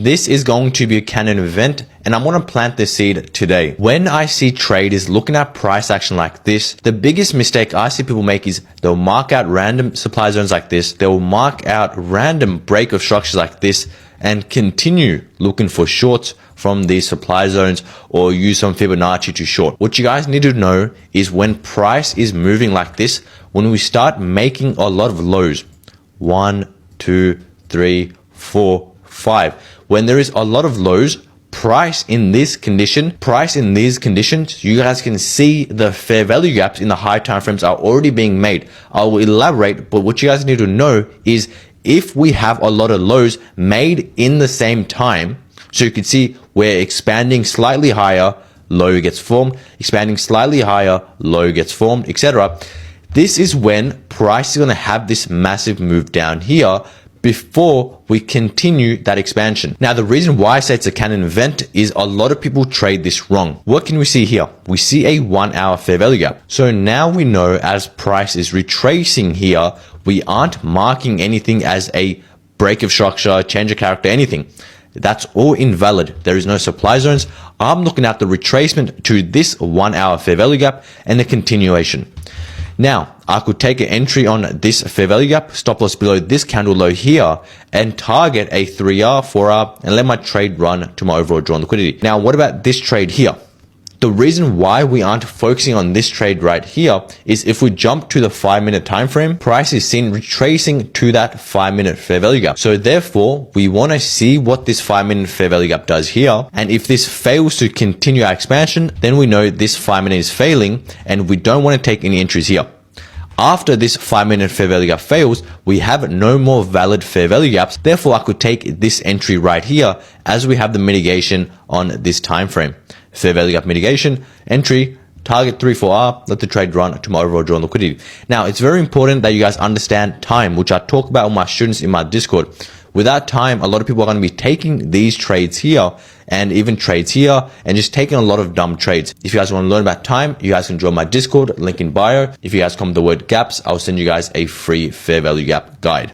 This is going to be a candid event, and I'm going to plant this seed today. When I see traders looking at price action like this, the biggest mistake I see people make is they'll mark out random supply zones like this. They'll mark out random break of structures like this and continue looking for shorts from these supply zones or use some Fibonacci to short. What you guys need to know is when price is moving like this, when we start making a lot of lows, 1, 2, 3, 4, 5. When there is a lot of lows, price in these conditions, you guys can see the fair value gaps in the high time frames are already being made. I will elaborate, but what you guys need to know is if we have a lot of lows made in the same time, so you can see we're expanding slightly higher, low gets formed, expanding slightly higher, low gets formed, etc. This is when price is going to have this massive move down here before we continue that expansion. Now, the reason why I say it's a candid event is a lot of people trade this wrong. What can we see here? We see a 1 hour fair value gap. So now we know as price is retracing here, we aren't marking anything as a break of structure, change of character, anything. That's all invalid. There is no supply zones. I'm looking at the retracement to this 1 hour fair value gap and the continuation. Now, I could take an entry on this fair value gap, stop loss below this candle low here, and target a 3R, 4R, and let my trade run to my overall drawn liquidity. Now, what about this trade here? The reason why we aren't focusing on this trade right here is if we jump to the 5-minute time frame, price is seen retracing to that 5-minute fair value gap. So therefore, we want to see what this 5-minute fair value gap does here. And if this fails to continue our expansion, then we know this 5-minute is failing and we don't want to take any entries here. After this 5-minute fair value gap fails, we have no more valid fair value gaps. Therefore, I could take this entry right here as we have the mitigation on this time frame. Fair value gap mitigation, entry, target 3-4R, let the trade run to my overall drawn liquidity. Now, it's very important that you guys understand time, which I talk about with my students in my Discord. Without time, a lot of people are going to be taking these trades here and even trades here and just taking a lot of dumb trades. If you guys want to learn about time, you guys can join my Discord, link in bio. If you guys comment the word gaps, I'll send you guys a free fair value gap guide.